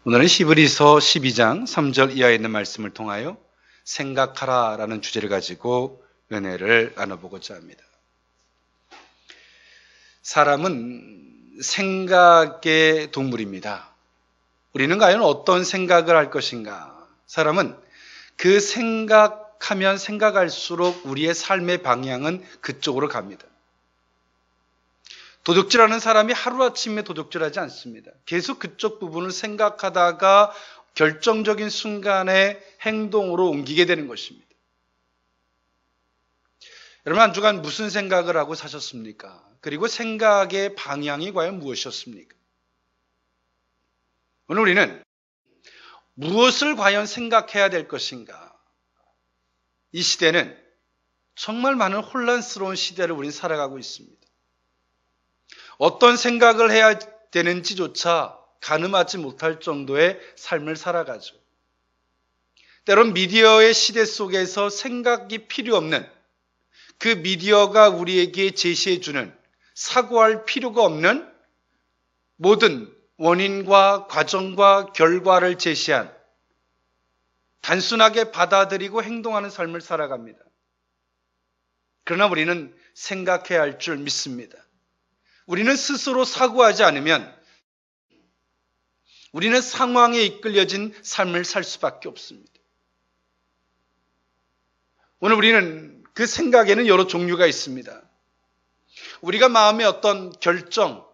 오늘은 히브리서 12장 3절 이하에 있는 말씀을 통하여 생각하라라는 주제를 가지고 은혜를 나눠보고자 합니다. 사람은 생각의 동물입니다. 우리는 과연 어떤 생각을 할 것인가? 사람은 그 생각하면 생각할수록 우리의 삶의 방향은 그쪽으로 갑니다. 도둑질하는 사람이 하루아침에 도둑질하지 않습니다. 계속 그쪽 부분을 생각하다가 결정적인 순간에 행동으로 옮기게 되는 것입니다. 여러분, 한 주간 무슨 생각을 하고 사셨습니까? 그리고 생각의 방향이 과연 무엇이었습니까? 오늘 우리는 무엇을 과연 생각해야 될 것인가? 이 시대는 정말 많은 혼란스러운 시대를 우리는 살아가고 있습니다. 어떤 생각을 해야 되는지조차 가늠하지 못할 정도의 삶을 살아가죠. 때론 미디어의 시대 속에서 생각이 필요 없는 그 미디어가 우리에게 제시해주는 사고할 필요가 없는 모든 원인과 과정과 결과를 제시한 단순하게 받아들이고 행동하는 삶을 살아갑니다. 그러나 우리는 생각해야 할 줄 믿습니다. 우리는 스스로 사고하지 않으면 우리는 상황에 이끌려진 삶을 살 수밖에 없습니다. 오늘 우리는 그 생각에는 여러 종류가 있습니다. 우리가 마음의 어떤 결정,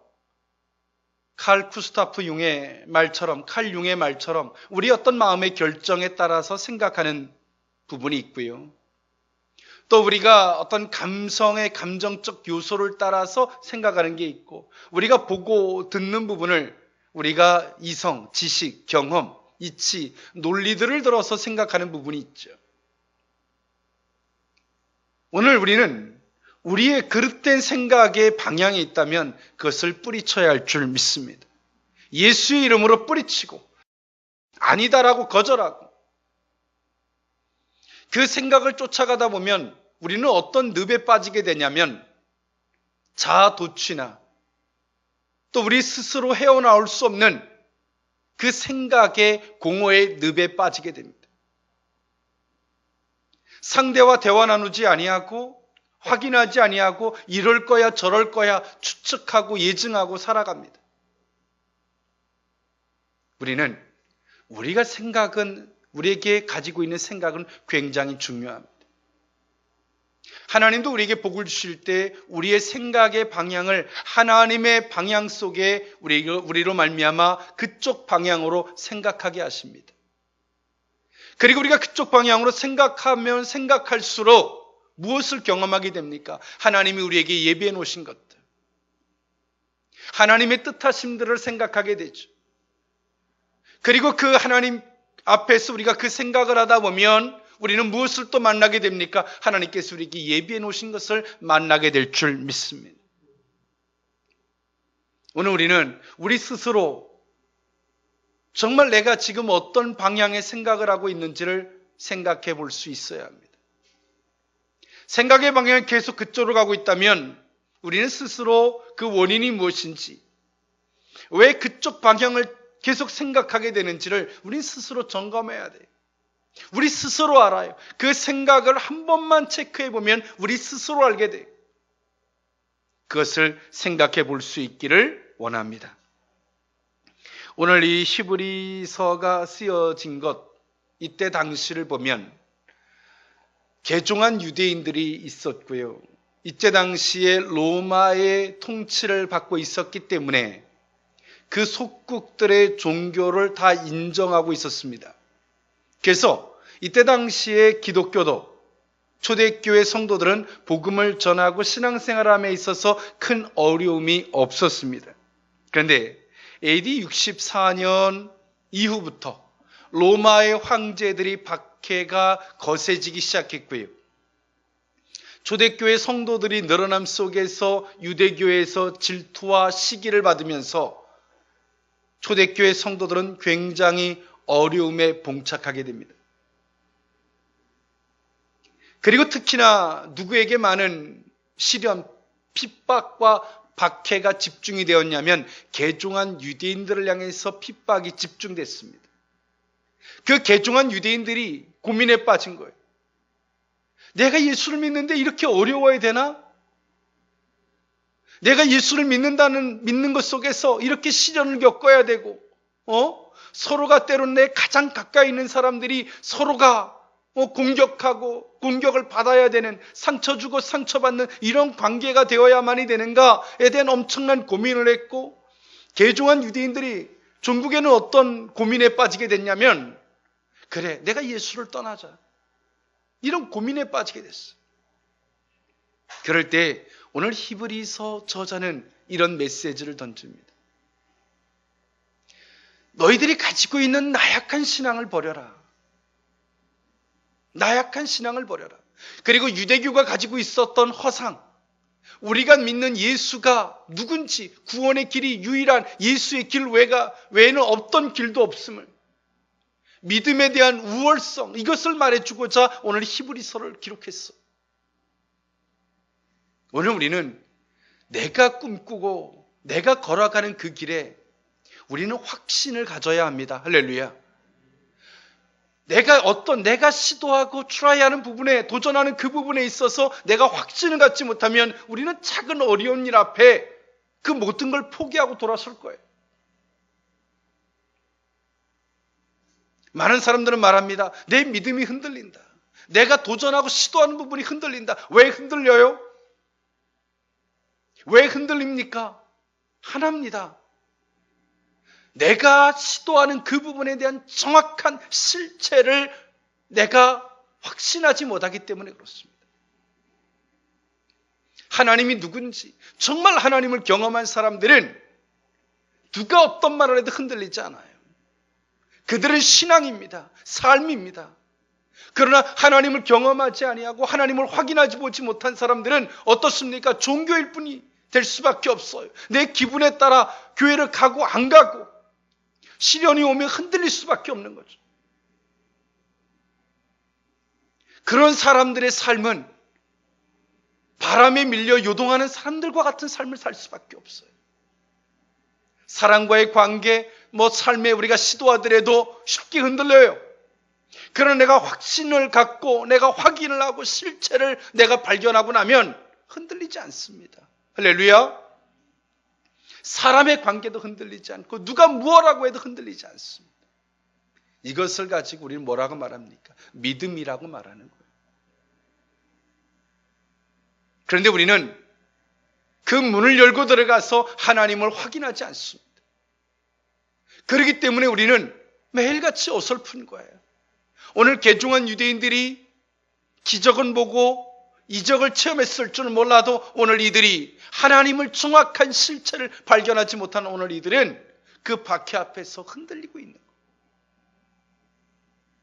칼 융의 말처럼 우리 어떤 마음의 결정에 따라서 생각하는 부분이 있고요. 또 우리가 어떤 감성의 감정적 요소를 따라서 생각하는 게 있고, 우리가 보고 듣는 부분을 우리가 이성, 지식, 경험, 이치, 논리들을 들어서 생각하는 부분이 있죠. 오늘 우리는 우리의 그릇된 생각의 방향이 있다면 그것을 뿌리쳐야 할 줄 믿습니다. 예수의 이름으로 뿌리치고 아니다라고 거절하고 그 생각을 쫓아가다 보면 우리는 어떤 늪에 빠지게 되냐면 자아도취나 또 우리 스스로 헤어나올 수 없는 그 생각의 공허의 늪에 빠지게 됩니다. 상대와 대화 나누지 아니하고 확인하지 아니하고 이럴 거야 저럴 거야 추측하고 예증하고 살아갑니다. 우리에게 가지고 있는 생각은 굉장히 중요합니다. 하나님도 우리에게 복을 주실 때 우리의 생각의 방향을 하나님의 방향 속에 우리로 말미암아 그쪽 방향으로 생각하게 하십니다. 그리고 우리가 그쪽 방향으로 생각하면 생각할수록 무엇을 경험하게 됩니까? 하나님이 우리에게 예비해 놓으신 것들, 하나님의 뜻하심들을 생각하게 되죠. 그리고 그 하나님 앞에서 우리가 그 생각을 하다 보면 우리는 무엇을 또 만나게 됩니까? 하나님께서 우리에게 예비해 놓으신 것을 만나게 될 줄 믿습니다. 오늘 우리는 우리 스스로 정말 내가 지금 어떤 방향의 생각을 하고 있는지를 생각해 볼 수 있어야 합니다. 생각의 방향이 계속 그쪽으로 가고 있다면 우리는 스스로 그 원인이 무엇인지, 왜 그쪽 방향을 계속 생각하게 되는지를 우리 스스로 점검해야 돼요. 우리 스스로 알아요. 그 생각을 한 번만 체크해 보면 우리 스스로 알게 돼요. 그것을 생각해 볼 수 있기를 원합니다. 오늘 이 히브리서가 쓰여진 것, 이때 당시를 보면 개종한 유대인들이 있었고요. 이때 당시에 로마의 통치를 받고 있었기 때문에 그 속국들의 종교를 다 인정하고 있었습니다. 그래서 이때 당시에 기독교도 초대교회 성도들은 복음을 전하고 신앙생활함에 있어서 큰 어려움이 없었습니다. 그런데 AD 64년 이후부터 로마의 황제들이 박해가 거세지기 시작했고요. 초대교회 성도들이 늘어남 속에서 유대교회에서 질투와 시기를 받으면서 초대교회 성도들은 굉장히 어려움에 봉착하게 됩니다. 그리고 특히나 누구에게 많은 시련, 핍박과 박해가 집중이 되었냐면 개종한 유대인들을 향해서 핍박이 집중됐습니다. 그 개종한 유대인들이 고민에 빠진 거예요. 내가 예수를 믿는데 이렇게 어려워야 되나? 내가 예수를 믿는 것 속에서 이렇게 시련을 겪어야 되고, 서로가 때론 내 가장 가까이 있는 사람들이 서로가 공격하고 공격을 받아야 되는, 상처 주고 상처받는 이런 관계가 되어야만이 되는가에 대한 엄청난 고민을 했고, 개종한 유대인들이 종국에는 어떤 고민에 빠지게 됐냐면, 그래, 내가 예수를 떠나자, 이런 고민에 빠지게 됐어. 그럴 때 오늘 히브리서 저자는 이런 메시지를 던집니다. 너희들이 가지고 있는 나약한 신앙을 버려라. 나약한 신앙을 버려라. 그리고 유대교가 가지고 있었던 허상, 우리가 믿는 예수가 누군지, 구원의 길이 유일한 예수의 길 외에는 어떤 길도 없음을, 믿음에 대한 우월성, 이것을 말해주고자 오늘 히브리서를 기록했어. 오늘 우리는 내가 꿈꾸고 내가 걸어가는 그 길에 우리는 확신을 가져야 합니다. 할렐루야. 내가 시도하고 트라이하는 부분에, 도전하는 그 부분에 있어서 내가 확신을 갖지 못하면 우리는 작은 어려운 일 앞에 그 모든 걸 포기하고 돌아설 거예요. 많은 사람들은 말합니다. 내 믿음이 흔들린다. 내가 도전하고 시도하는 부분이 흔들린다. 왜 흔들려요? 왜 흔들립니까? 하나입니다. 내가 시도하는 그 부분에 대한 정확한 실체를 내가 확신하지 못하기 때문에 그렇습니다. 하나님이 누군지, 정말 하나님을 경험한 사람들은 누가 어떤 말을 해도 흔들리지 않아요. 그들은 신앙입니다. 삶입니다. 그러나 하나님을 경험하지 아니하고 하나님을 확인하지 보지 못한 사람들은 어떻습니까? 종교일 뿐이 될 수밖에 없어요. 내 기분에 따라 교회를 가고 안 가고, 시련이 오면 흔들릴 수밖에 없는 거죠. 그런 사람들의 삶은 바람에 밀려 요동하는 사람들과 같은 삶을 살 수밖에 없어요. 사랑과의 관계, 삶에 우리가 시도하더라도 쉽게 흔들려요. 그러나 내가 확신을 갖고 내가 확인을 하고 실체를 내가 발견하고 나면 흔들리지 않습니다. 할렐루야. 사람의 관계도 흔들리지 않고 누가 무엇라고 해도 흔들리지 않습니다. 이것을 가지고 우리는 뭐라고 말합니까? 믿음이라고 말하는 거예요. 그런데 우리는 그 문을 열고 들어가서 하나님을 확인하지 않습니다. 그렇기 때문에 우리는 매일같이 어설픈 거예요. 오늘 개종한 유대인들이 기적은 보고 이적을 체험했을 줄은 몰라도 오늘 이들이 하나님을 정확한 실체를 발견하지 못한 오늘 이들은 그 박해 앞에서 흔들리고 있는 거예요.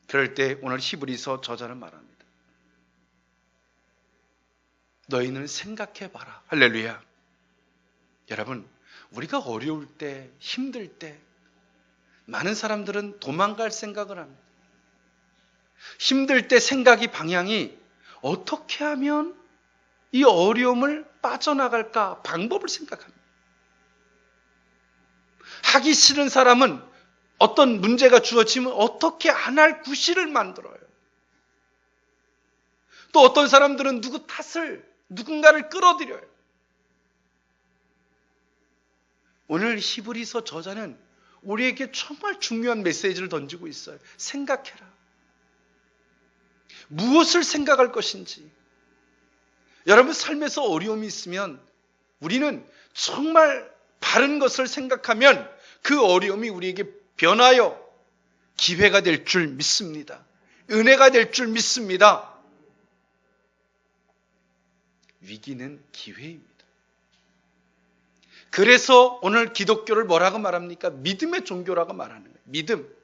그럴 때 오늘 히브리서 저자는 말합니다. 너희는 생각해봐라. 할렐루야. 여러분, 우리가 어려울 때, 힘들 때 많은 사람들은 도망갈 생각을 합니다. 힘들 때 생각이 방향이 어떻게 하면 이 어려움을 빠져나갈까 방법을 생각합니다. 하기 싫은 사람은 어떤 문제가 주어지면 어떻게 안 할 구실을 만들어요. 또 어떤 사람들은 누군가를 끌어들여요. 오늘 히브리서 저자는 우리에게 정말 중요한 메시지를 던지고 있어요. 생각해라. 무엇을 생각할 것인지. 여러분, 삶에서 어려움이 있으면 우리는 정말 바른 것을 생각하면 그 어려움이 우리에게 변하여 기회가 될 줄 믿습니다. 은혜가 될 줄 믿습니다. 위기는 기회입니다. 그래서 오늘 기독교를 뭐라고 말합니까? 믿음의 종교라고 말하는 거예요. 믿음.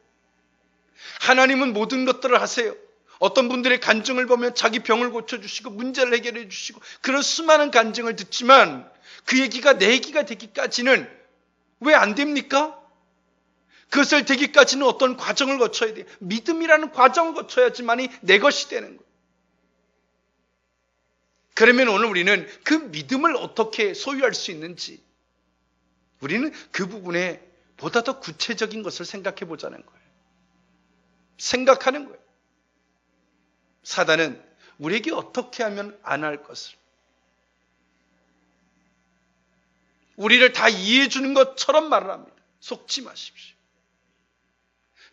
하나님은 모든 것들을 하세요. 어떤 분들의 간증을 보면 자기 병을 고쳐주시고 문제를 해결해 주시고 그런 수많은 간증을 듣지만 그 얘기가 내 얘기가 되기까지는 왜 안 됩니까? 그것을 되기까지는 어떤 과정을 거쳐야 돼요. 믿음이라는 과정을 거쳐야지만이 내 것이 되는 거예요. 그러면 오늘 우리는 그 믿음을 어떻게 소유할 수 있는지 우리는 그 부분에 보다 더 구체적인 것을 생각해 보자는 거예요. 생각하는 거예요. 사단은 우리에게 어떻게 하면 안 할 것을, 우리를 다 이해해 주는 것처럼 말을 합니다. 속지 마십시오.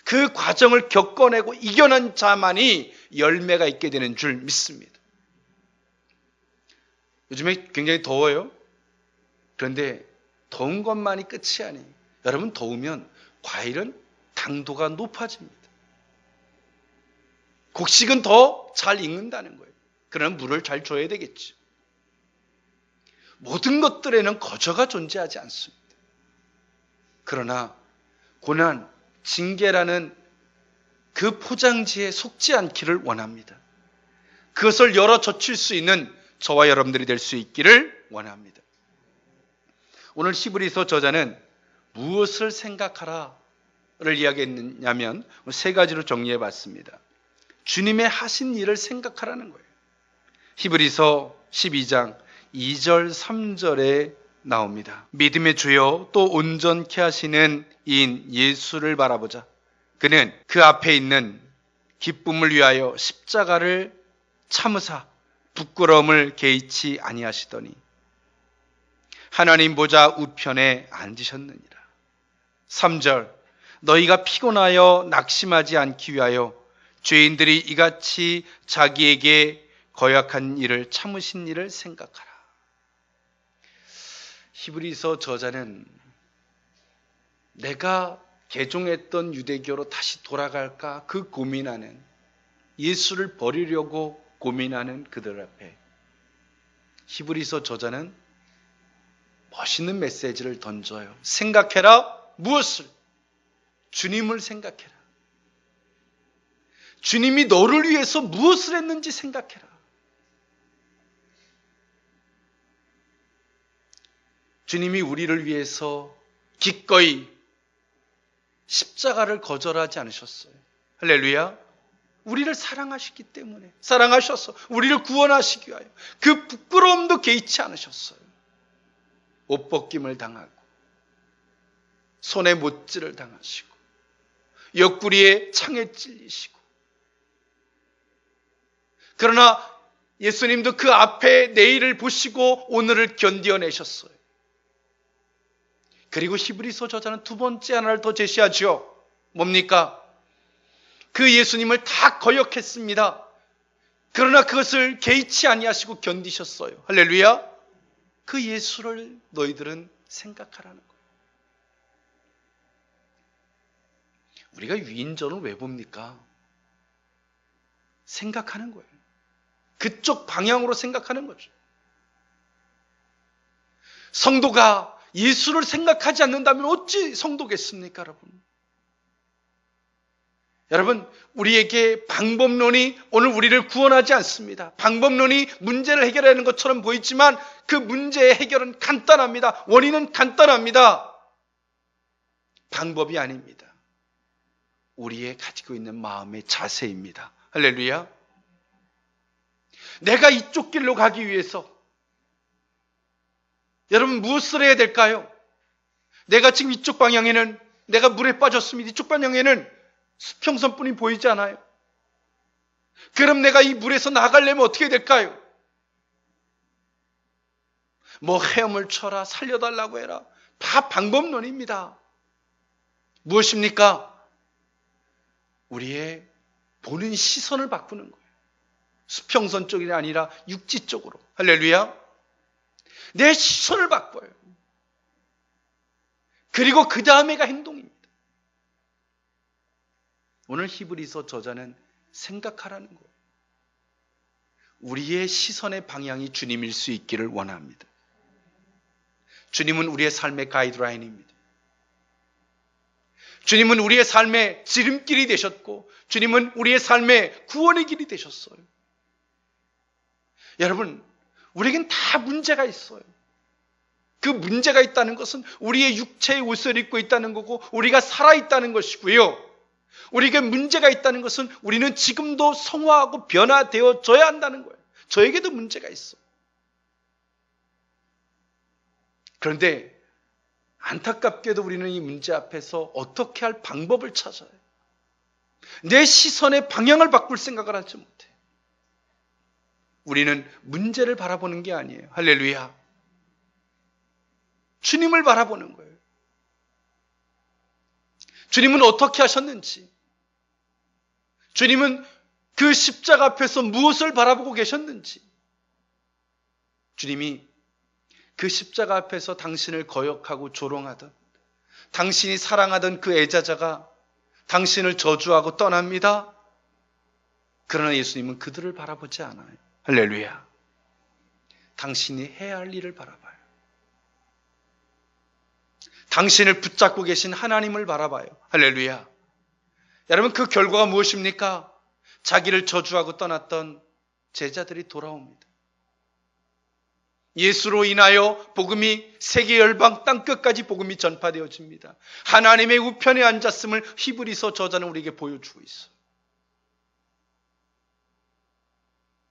그 과정을 겪어내고 이겨낸 자만이 열매가 있게 되는 줄 믿습니다. 요즘에 굉장히 더워요. 그런데 더운 것만이 끝이 아니에요. 여러분, 더우면 과일은 당도가 높아집니다. 곡식은 더 잘 익는다는 거예요. 그러나 물을 잘 줘야 되겠죠. 모든 것들에는 거저가 존재하지 않습니다. 그러나 고난, 징계라는 그 포장지에 속지 않기를 원합니다. 그것을 열어 젖힐 수 있는 저와 여러분들이 될 수 있기를 원합니다. 오늘 히브리서 저자는 무엇을 생각하라를 이야기했냐면 세 가지로 정리해 봤습니다. 주님의 하신 일을 생각하라는 거예요. 히브리서 12장 2절 3절에 나옵니다. 믿음의 주여 또 온전케 하시는 이인 예수를 바라보자. 그는 그 앞에 있는 기쁨을 위하여 십자가를 참으사 부끄러움을 개의치 아니하시더니 하나님 보좌 우편에 앉으셨느니라. 3절 너희가 피곤하여 낙심하지 않기 위하여 죄인들이 이같이 자기에게 거역한 일을 참으신 일을 생각하라. 히브리서 저자는 내가 개종했던 유대교로 다시 돌아갈까 그 고민하는, 예수를 버리려고 고민하는 그들 앞에 히브리서 저자는 멋있는 메시지를 던져요. 생각해라. 무엇을? 주님을 생각해라. 주님이 너를 위해서 무엇을 했는지 생각해라. 주님이 우리를 위해서 기꺼이 십자가를 거절하지 않으셨어요. 할렐루야. 우리를 사랑하시기 때문에, 사랑하셔서 우리를 구원하시기 위하여 그 부끄러움도 개의치 않으셨어요. 옷 벗김을 당하고 손에 못질을 당하시고 옆구리에 창에 찔리시고, 그러나 예수님도 그 앞에 내일을 보시고 오늘을 견뎌내셨어요. 그리고 히브리서 저자는 두 번째 하나를 더 제시하죠. 뭡니까? 그 예수님을 다 거역했습니다. 그러나 그것을 개의치 아니하시고 견디셨어요. 할렐루야. 그 예수를 너희들은 생각하라는 거예요. 우리가 위인전을 왜 봅니까? 생각하는 거예요. 그쪽 방향으로 생각하는 거죠. 성도가 예수를 생각하지 않는다면 어찌 성도겠습니까, 여러분? 여러분, 우리에게 방법론이 오늘 우리를 구원하지 않습니다. 방법론이 문제를 해결하는 것처럼 보이지만 그 문제의 해결은 간단합니다. 원인은 간단합니다. 방법이 아닙니다. 우리의 가지고 있는 마음의 자세입니다. 할렐루야. 내가 이쪽 길로 가기 위해서 여러분 무엇을 해야 될까요? 내가 지금 이쪽 방향에는, 내가 물에 빠졌습니다. 이쪽 방향에는 수평선뿐이 보이지 않아요. 그럼 내가 이 물에서 나가려면 어떻게 될까요? 뭐 헤엄을 쳐라, 살려달라고 해라. 다 방법론입니다. 무엇입니까? 우리의 보는 시선을 바꾸는 거예요. 수평선 쪽이 아니라 육지 쪽으로. 할렐루야. 내 시선을 바꿔요. 그리고 그 다음에가 행동입니다. 오늘 히브리서 저자는 생각하라는 거예요. 우리의 시선의 방향이 주님일 수 있기를 원합니다. 주님은 우리의 삶의 가이드라인입니다. 주님은 우리의 삶의 지름길이 되셨고, 주님은 우리의 삶의 구원의 길이 되셨어요. 여러분, 우리에겐 다 문제가 있어요. 그 문제가 있다는 것은 우리의 육체의 옷을 입고 있다는 거고, 우리가 살아있다는 것이고요. 우리에게 문제가 있다는 것은 우리는 지금도 성화하고 변화되어져야 한다는 거예요. 저에게도 문제가 있어. 그런데 안타깝게도 우리는 이 문제 앞에서 어떻게 할 방법을 찾아요. 내 시선의 방향을 바꿀 생각을 하지 못해. 우리는 문제를 바라보는 게 아니에요. 할렐루야. 주님을 바라보는 거예요. 주님은 어떻게 하셨는지, 주님은 그 십자가 앞에서 무엇을 바라보고 계셨는지, 주님이 그 십자가 앞에서 당신을 거역하고 조롱하던, 당신이 사랑하던 그 애자자가 당신을 저주하고 떠납니다. 그러나 예수님은 그들을 바라보지 않아요. 할렐루야. 당신이 해야 할 일을 바라봐요. 당신을 붙잡고 계신 하나님을 바라봐요. 할렐루야. 여러분, 그 결과가 무엇입니까? 자기를 저주하고 떠났던 제자들이 돌아옵니다. 예수로 인하여 복음이 세계 열방 땅끝까지 복음이 전파되어집니다. 하나님의 우편에 앉았음을 히브리서 저자는 우리에게 보여주고 있어요.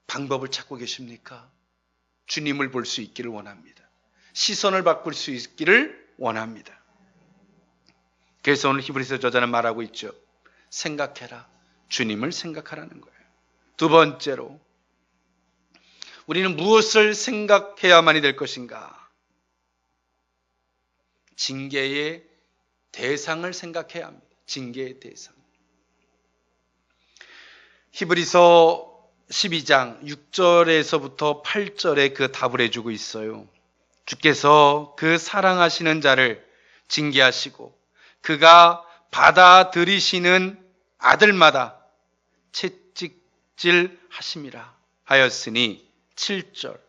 방법을 찾고 계십니까? 주님을 볼 수 있기를 원합니다. 시선을 바꿀 수 있기를 원합니다. 그래서 오늘 히브리서 저자는 말하고 있죠. 생각해라. 주님을 생각하라는 거예요. 두 번째로, 우리는 무엇을 생각해야만이 될 것인가? 징계의 대상을 생각해야 합니다. 징계의 대상. 히브리서 12장 6절에서부터 8절에 그 답을 해주고 있어요. 주께서 그 사랑하시는 자를 징계하시고 그가 받아들이시는 아들마다 채찍질 하심이라 하였으니 7절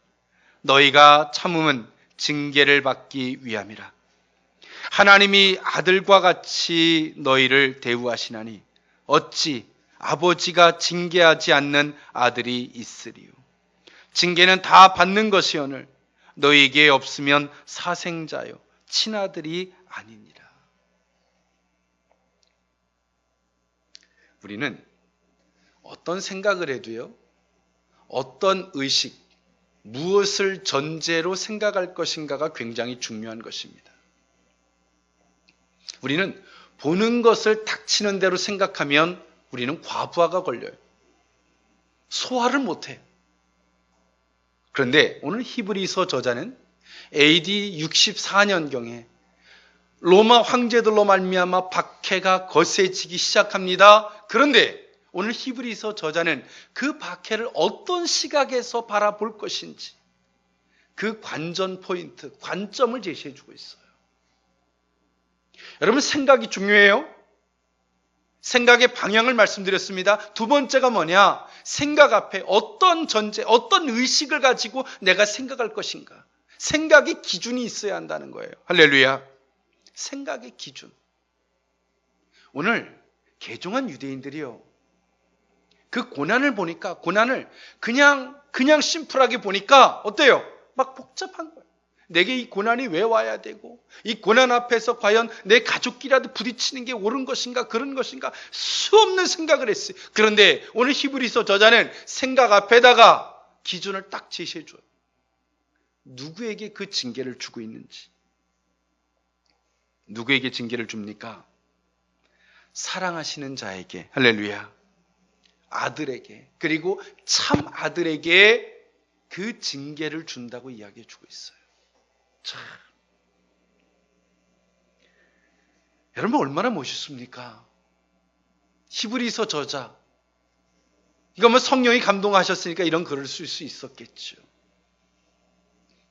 너희가 참음은 징계를 받기 위함이라. 하나님이 아들과 같이 너희를 대우하시나니 어찌 아버지가 징계하지 않는 아들이 있으리요. 징계는 다 받는 것이오늘 너희에게 없으면 사생자요 친아들이 아니니라. 우리는 어떤 생각을 해도요, 어떤 의식, 무엇을 전제로 생각할 것인가가 굉장히 중요한 것입니다. 우리는 보는 것을 닥치는 대로 생각하면 우리는 과부하가 걸려요. 소화를 못해요. 그런데 오늘 히브리서 저자는 AD 64년경에 로마 황제들로 말미암아 박해가 거세지기 시작합니다. 그런데 오늘 히브리서 저자는 그 박해를 어떤 시각에서 바라볼 것인지 그 관전 포인트, 관점을 제시해 주고 있어요. 여러분, 생각이 중요해요. 생각의 방향을 말씀드렸습니다. 두 번째가 뭐냐? 생각 앞에 어떤 전제, 어떤 의식을 가지고 내가 생각할 것인가? 생각의 기준이 있어야 한다는 거예요. 할렐루야. 생각의 기준. 오늘 개종한 유대인들이요, 그 고난을 보니까, 고난을 그냥 심플하게 보니까 어때요? 막 복잡한 거예요. 내게 이 고난이 왜 와야 되고, 이 고난 앞에서 과연 내 가족끼리라도 부딪히는 게 옳은 것인가, 그런 것인가, 수없는 생각을 했어요. 그런데 오늘 히브리서 저자는 생각 앞에다가 기준을 딱 제시해 줘요. 누구에게 그 징계를 주고 있는지. 누구에게 징계를 줍니까? 사랑하시는 자에게, 할렐루야, 아들에게, 그리고 참 아들에게 그 징계를 준다고 이야기해 주고 있어요. 참, 여러분 얼마나 멋있습니까? 히브리서 저자, 이거 뭐 성령이 감동하셨으니까 이런 글을 쓸 수 있었겠죠.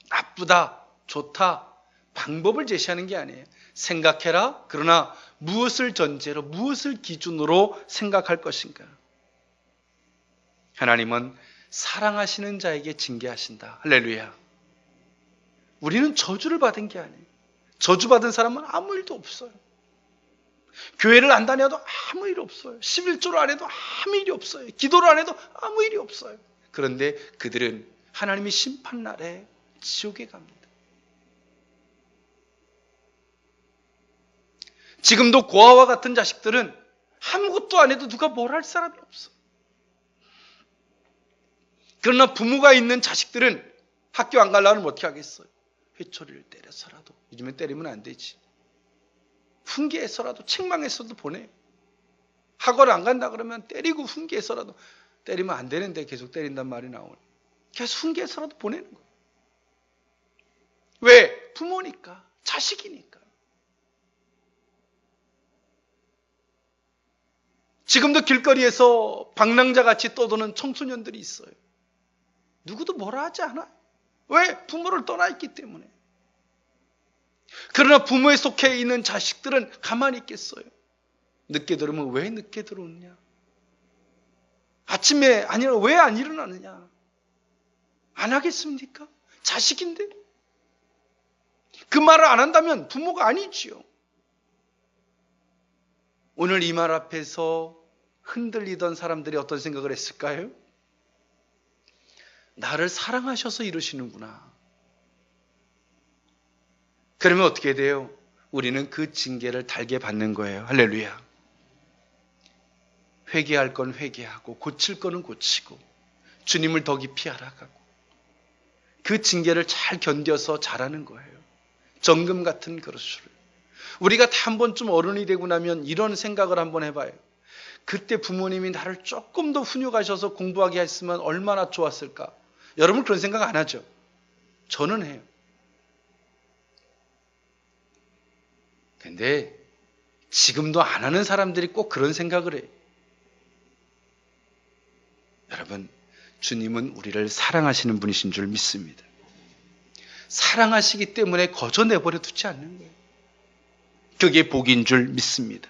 나쁘다, 좋다, 방법을 제시하는 게 아니에요. 생각해라. 그러나 무엇을 전제로, 무엇을 기준으로 생각할 것인가? 하나님은 사랑하시는 자에게 징계하신다. 할렐루야. 우리는 저주를 받은 게 아니에요. 저주받은 사람은 아무 일도 없어요. 교회를 안 다녀도 아무 일 없어요. 11조를 안 해도 아무 일이 없어요. 기도를 안 해도 아무 일이 없어요. 그런데 그들은 하나님의 심판날에 지옥에 갑니다. 지금도 고아와 같은 자식들은 아무것도 안 해도 누가 뭘 할 사람이 없어. 그러나 부모가 있는 자식들은 학교 안 가려면 어떻게 하겠어요? 회초리를 때려서라도, 요즘엔 때리면 안 되지, 훈계해서라도, 책망해서도 보내요. 학원 안 간다 그러면 때리고 훈계해서라도, 때리면 안 되는데 계속 때린단 말이 나오네. 계속 훈계해서라도 보내는 거예요. 왜? 부모니까, 자식이니까. 지금도 길거리에서 방랑자같이 떠도는 청소년들이 있어요. 누구도 뭐라 하지 않아요. 왜? 부모를 떠나 있기 때문에. 그러나 부모에 속해 있는 자식들은 가만히 있겠어요. 늦게 들어오면 왜 늦게 들어오느냐? 아침에 왜 안 일어나느냐? 안 하겠습니까? 자식인데. 그 말을 안 한다면 부모가 아니지요. 오늘 이 말 앞에서 흔들리던 사람들이 어떤 생각을 했을까요? 나를 사랑하셔서 이러시는구나. 그러면 어떻게 돼요? 우리는 그 징계를 달게 받는 거예요. 할렐루야. 회개할 건 회개하고 고칠 거는 고치고 주님을 더 깊이 알아가고 그 징계를 잘 견뎌서 잘하는 거예요. 정금 같은 그릇을. 우리가 다 한 번쯤 어른이 되고 나면 이런 생각을 한번 해봐요. 그때 부모님이 나를 조금 더 훈육하셔서 공부하게 했으면 얼마나 좋았을까? 여러분 그런 생각 안 하죠? 저는 해요. 근데 지금도 안 하는 사람들이 꼭 그런 생각을 해요. 여러분, 주님은 우리를 사랑하시는 분이신 줄 믿습니다. 사랑하시기 때문에 거저 내버려 두지 않는 거예요. 그게 복인 줄 믿습니다.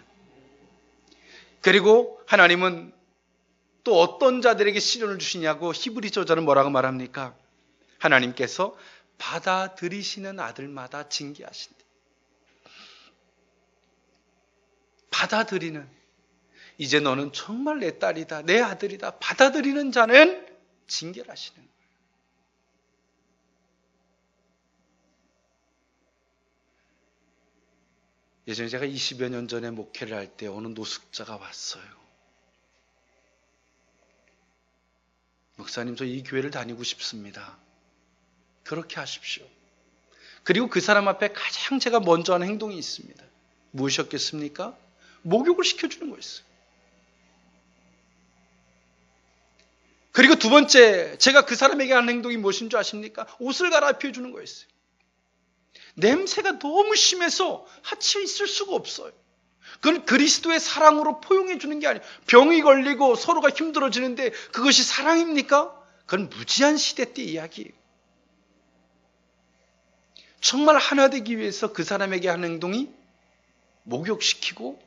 그리고 하나님은 또 어떤 자들에게 시련을 주시냐고 히브리서자는 뭐라고 말합니까? 하나님께서 받아들이시는 아들마다 징계하신다. 받아들이는, 이제 너는 정말 내 딸이다, 내 아들이다, 받아들이는 자는 징계를 하시는 거예요. 예전에 제가 20여 년 전에 목회를 할 때 어느 노숙자가 왔어요. 목사님, 저 이 교회를 다니고 싶습니다. 그렇게 하십시오. 그리고 그 사람 앞에 가장 제가 먼저 하는 행동이 있습니다. 무엇이었겠습니까? 목욕을 시켜주는 거였어요. 그리고 두 번째, 제가 그 사람에게 하는 행동이 무엇인 줄 아십니까? 옷을 갈아입혀 주는 거였어요. 냄새가 너무 심해서 같이 있을 수가 없어요. 그건 그리스도의 사랑으로 포용해 주는 게 아니에요. 병이 걸리고 서로가 힘들어지는데 그것이 사랑입니까? 그건 무지한 시대 때 이야기예요. 정말 하나 되기 위해서 그 사람에게 하는 행동이 목욕시키고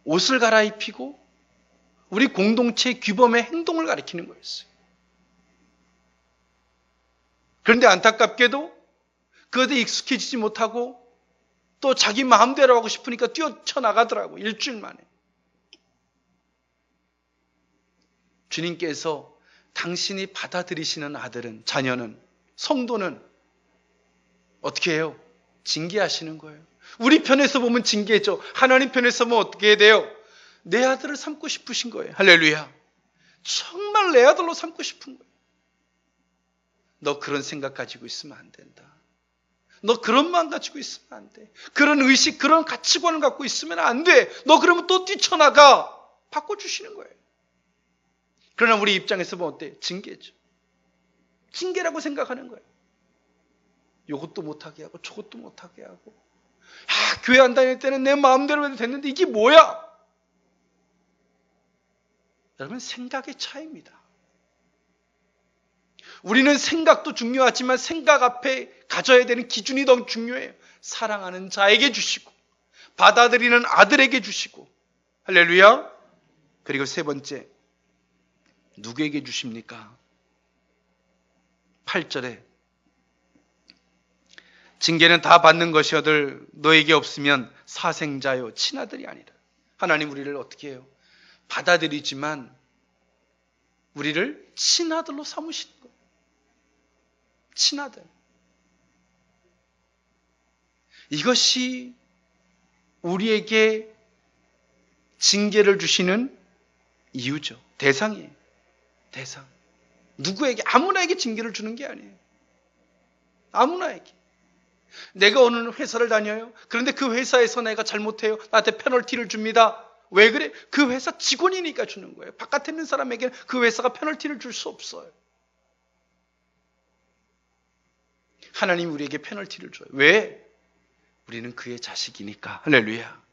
옷을 갈아입히고 우리 공동체의 규범의 행동을 가리키는 거였어요. 그런데 안타깝게도 그것에 익숙해지지 못하고 또 자기 마음대로 하고 싶으니까 뛰어쳐나가더라고. 일주일 만에. 주님께서 당신이 받아들이시는 아들은, 자녀는, 성도는 어떻게 해요? 징계하시는 거예요. 우리 편에서 보면 징계죠. 하나님 편에서 보면 어떻게 해야 돼요? 내 아들을 삼고 싶으신 거예요. 할렐루야. 정말 내 아들로 삼고 싶은 거예요. 너 그런 생각 가지고 있으면 안 된다. 너 그런 마음 가지고 있으면 안 돼. 그런 의식, 그런 가치관을 갖고 있으면 안 돼. 너 그러면 또 뛰쳐나가. 바꿔주시는 거예요. 그러나 우리 입장에서 보면 어때요? 징계죠. 징계라고 생각하는 거예요. 이것도 못하게 하고 저것도 못하게 하고. 교회 안 다닐 때는 내 마음대로 해도 됐는데 이게 뭐야? 여러분, 생각의 차이입니다. 우리는 생각도 중요하지만 생각 앞에 가져야 되는 기준이 너무 중요해요. 사랑하는 자에게 주시고 받아들이는 아들에게 주시고. 할렐루야. 그리고 세 번째, 누구에게 주십니까? 8절에 징계는 다 받는 것이어들 너에게 없으면 사생자요 친아들이 아니라. 하나님 우리를 어떻게 해요? 받아들이지만 우리를 친아들로 삼으시는 거예요. 친아들. 이것이 우리에게 징계를 주시는 이유죠. 대상이에요. 대상. 누구에게, 아무나에게 징계를 주는 게 아니에요. 아무나에게. 내가 어느 회사를 다녀요. 그런데 그 회사에서 내가 잘못해요. 나한테 페널티를 줍니다. 왜 그래? 그 회사 직원이니까 주는 거예요. 바깥에 있는 사람에게는 그 회사가 페널티를 줄 수 없어요. 하나님이 우리에게 페널티를 줘요. 왜? 우리는 그의 자식이니까. 할렐루야.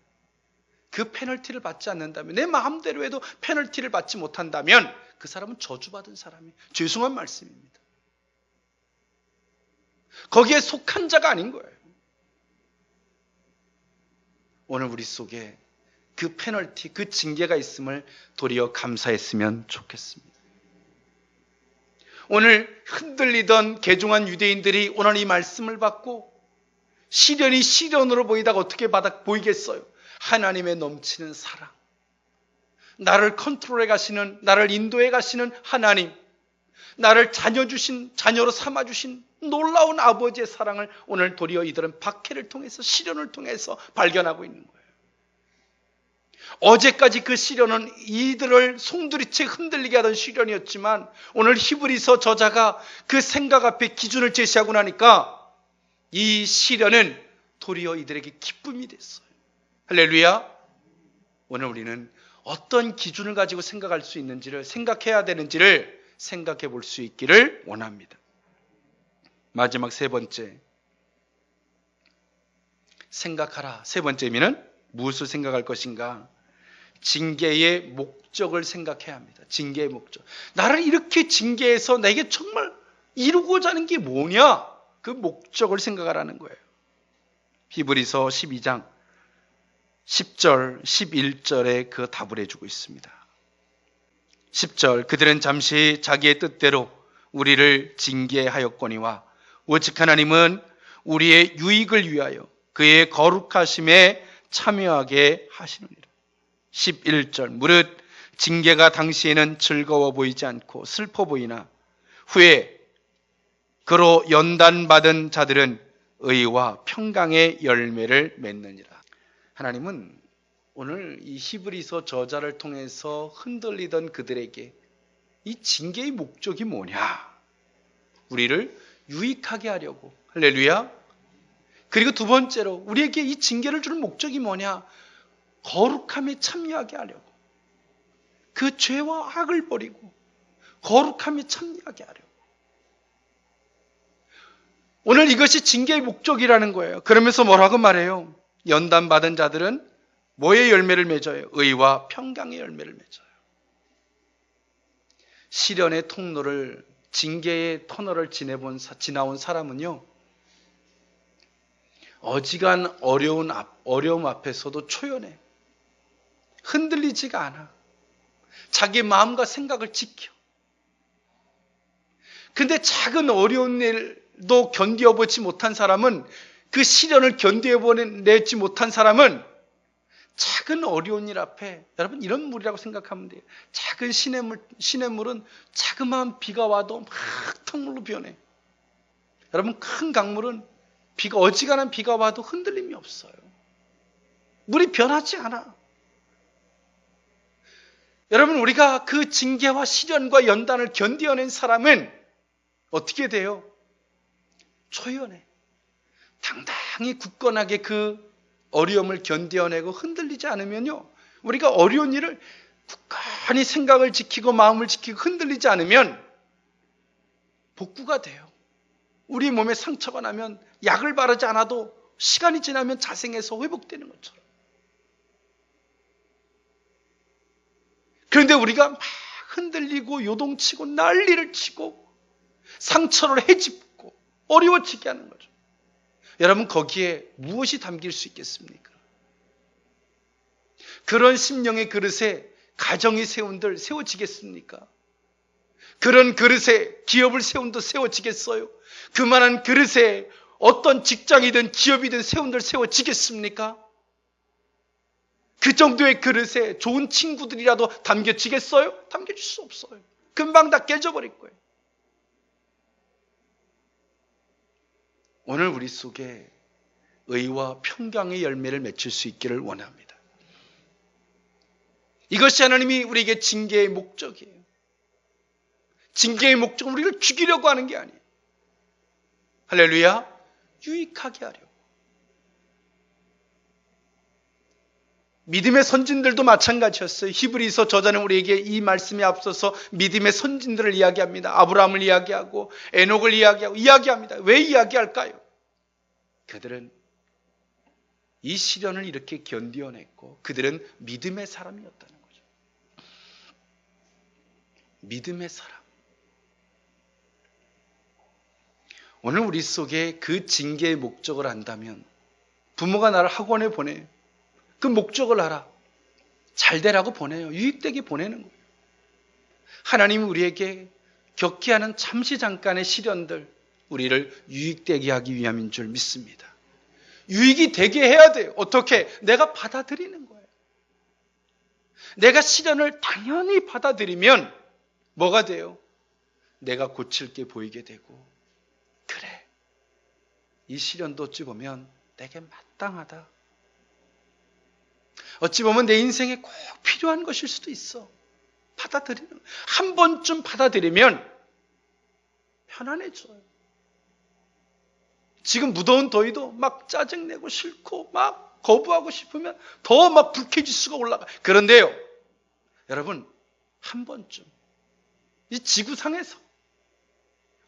그 페널티를 받지 않는다면, 내 마음대로 해도 페널티를 받지 못한다면 그 사람은 저주받은 사람이에요. 죄송한 말씀입니다. 거기에 속한 자가 아닌 거예요. 오늘 우리 속에 그 페널티, 그 징계가 있음을 도리어 감사했으면 좋겠습니다. 오늘 흔들리던 개종한 유대인들이 오늘 이 말씀을 받고 시련이 시련으로 보이다가 어떻게 보이겠어요? 하나님의 넘치는 사랑, 나를 컨트롤해 가시는, 나를 인도해 가시는 하나님, 나를 자녀로 삼아주신 놀라운 아버지의 사랑을 오늘 도리어 이들은 박해를 통해서, 시련을 통해서 발견하고 있는 거예요. 어제까지 그 시련은 이들을 송두리째 흔들리게 하던 시련이었지만 오늘 히브리서 저자가 그 생각 앞에 기준을 제시하고 나니까 이 시련은 도리어 이들에게 기쁨이 됐어요. 할렐루야. 오늘 우리는 어떤 기준을 가지고 생각할 수 있는지를, 생각해야 되는지를 생각해 볼 수 있기를 원합니다. 마지막 세 번째, 생각하라. 세 번째 의미는 무엇을 생각할 것인가? 징계의 목적을 생각해야 합니다. 징계의 목적. 나를 이렇게 징계해서 내게 정말 이루고자 하는 게 뭐냐? 그 목적을 생각하라는 거예요. 히브리서 12장 10절, 11절에 그 답을 해주고 있습니다. 10절, 그들은 잠시 자기의 뜻대로 우리를 징계하였거니와 오직 하나님은 우리의 유익을 위하여 그의 거룩하심에 참여하게 하시느니라. 11절, 무릇 징계가 당시에는 즐거워 보이지 않고 슬퍼 보이나 후에 그로 연단받은 자들은 의와 평강의 열매를 맺느니라. 하나님은 오늘 이 히브리서 저자를 통해서 흔들리던 그들에게 이 징계의 목적이 뭐냐? 우리를 유익하게 하려고. 할렐루야. 그리고 두 번째로 우리에게 이 징계를 주는 목적이 뭐냐? 거룩함에 참여하게 하려고. 그 죄와 악을 버리고 거룩함에 참여하게 하려고. 오늘 이것이 징계의 목적이라는 거예요. 그러면서 뭐라고 말해요? 연단받은 자들은 뭐의 열매를 맺어요? 의와 평강의 열매를 맺어요. 시련의 통로를, 징계의 터널을 지나온 사람은요, 어지간 어려움 앞에서도 초연해. 흔들리지가 않아. 자기 마음과 생각을 지켜. 근데 작은 어려운 일도 견뎌보지 못한 사람은, 그 시련을 견뎌내지 못한 사람은 작은 어려운 일 앞에, 여러분 이런 물이라고 생각하면 돼요. 작은 시냇물은 자그마한 비가 와도 막 탕물로 변해. 여러분 큰 강물은 어지간한 비가 와도 흔들림이 없어요. 물이 변하지 않아. 여러분 우리가 그 징계와 시련과 연단을 견뎌낸 사람은 어떻게 돼요? 초연해. 당당히 굳건하게 그 어려움을 견뎌내고 흔들리지 않으면요, 우리가 어려운 일을 굳건히 생각을 지키고 마음을 지키고 흔들리지 않으면 복구가 돼요. 우리 몸에 상처가 나면 약을 바르지 않아도 시간이 지나면 자생해서 회복되는 것처럼. 그런데 우리가 막 흔들리고 요동치고 난리를 치고 상처를 헤집고 어려워지게 하는 거죠. 여러분 거기에 무엇이 담길 수 있겠습니까? 그런 심령의 그릇에 가정이 세워지겠습니까? 그런 그릇에 기업을 세운들 세워지겠어요? 그만한 그릇에 어떤 직장이든 기업이든 세운들 세워지겠습니까? 그 정도의 그릇에 좋은 친구들이라도 담겨지겠어요? 담겨질 수 없어요. 금방 다 깨져버릴 거예요. 오늘 우리 속에 의와 평강의 열매를 맺힐 수 있기를 원합니다. 이것이 하나님이 우리에게 징계의 목적이에요. 징계의 목적은 우리를 죽이려고 하는 게 아니에요. 할렐루야. 유익하게 하려고. 믿음의 선진들도 마찬가지였어요. 히브리서 저자는 우리에게 이 말씀에 앞서서 믿음의 선진들을 이야기합니다. 아브라함을 이야기하고 에녹을 이야기합니다. 왜 이야기할까요? 그들은 이 시련을 이렇게 견디어냈고 그들은 믿음의 사람이었다는 거죠. 믿음의 사람. 오늘 우리 속에 그 징계의 목적을 안다면 부모가 나를 학원에 보내요. 그 목적을 알아. 잘 되라고 보내요. 유익되게 보내는 거예요. 하나님이 우리에게 겪게 하는 잠시 잠깐의 시련들, 우리를 유익되게 하기 위함인 줄 믿습니다. 유익이 되게 해야 돼요. 어떻게? 내가 받아들이는 거예요. 내가 시련을 당연히 받아들이면 뭐가 돼요? 내가 고칠 게 보이게 되고, 그래, 이 시련도 어찌 보면 내게 마땅하다. 어찌 보면 내 인생에 꼭 필요한 것일 수도 있어. 받아들이는, 한 번쯤 받아들이면 편안해져요. 지금 무더운 더위도 막 짜증내고 싫고 막 거부하고 싶으면 더 막 불쾌지수가 올라가. 그런데요, 여러분, 한 번쯤 이 지구상에서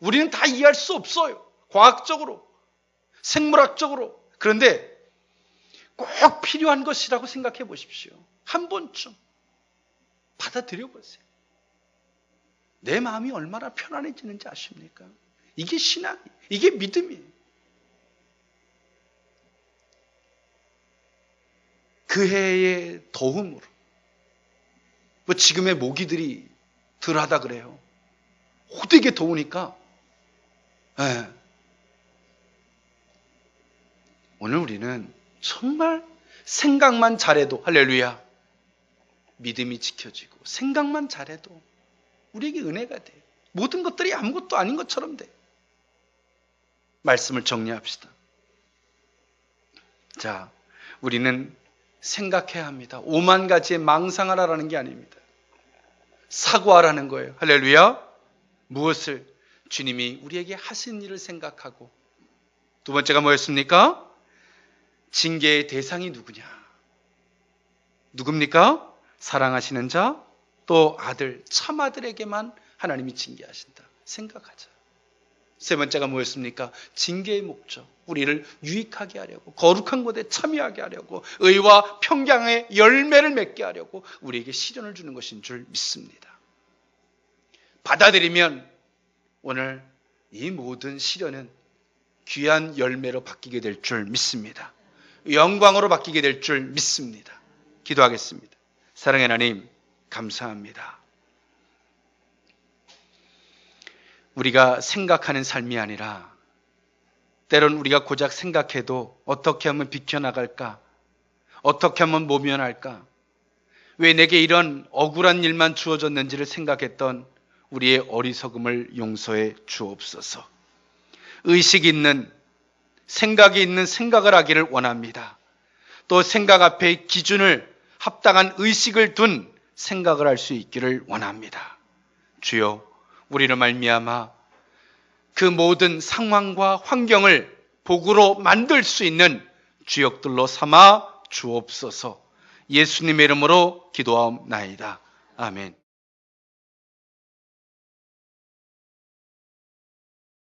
우리는 다 이해할 수 없어요. 과학적으로, 생물학적으로. 그런데 꼭 필요한 것이라고 생각해 보십시오. 한 번쯤 받아들여 보세요. 내 마음이 얼마나 편안해지는지 아십니까? 이게 신앙, 이게 믿음이에요. 그 해의 더움으로, 뭐 지금의 모기들이 덜하다 그래요. 호되게 더우니까. 오늘 우리는 정말 생각만 잘해도, 할렐루야, 믿음이 지켜지고, 생각만 잘해도 우리에게 은혜가 돼. 모든 것들이 아무것도 아닌 것처럼 돼. 말씀을 정리합시다. 자, 우리는 생각해야 합니다. 5만 가지의 망상하라라는 게 아닙니다. 사고하라는 거예요. 할렐루야. 무엇을? 주님이 우리에게 하신 일을 생각하고, 두 번째가 뭐였습니까? 징계의 대상이 누구냐? 누굽니까? 사랑하시는 자, 또 아들, 참 아들에게만 하나님이 징계하신다. 생각하자. 세 번째가 뭐였습니까? 징계의 목적. 우리를 유익하게 하려고, 거룩한 곳에 참여하게 하려고, 의와 평강의 열매를 맺게 하려고 우리에게 시련을 주는 것인 줄 믿습니다. 받아들이면 오늘 이 모든 시련은 귀한 열매로 바뀌게 될 줄 믿습니다. 영광으로 바뀌게 될 줄 믿습니다. 기도하겠습니다. 사랑의 하나님, 감사합니다. 우리가 생각하는 삶이 아니라 때론 우리가 고작 생각해도 어떻게 하면 비켜나갈까? 어떻게 하면 모면할까? 왜 내게 이런 억울한 일만 주어졌는지를 생각했던 우리의 어리석음을 용서해 주옵소서. 의식 있는, 생각이 있는 생각을 하기를 원합니다. 또 생각 앞에 기준을, 합당한 의식을 둔 생각을 할 수 있기를 원합니다. 주여, 우리를 말미암아 그 모든 상황과 환경을 복으로 만들 수 있는 주역들로 삼아 주옵소서. 예수님의 이름으로 기도하옵나이다. 아멘.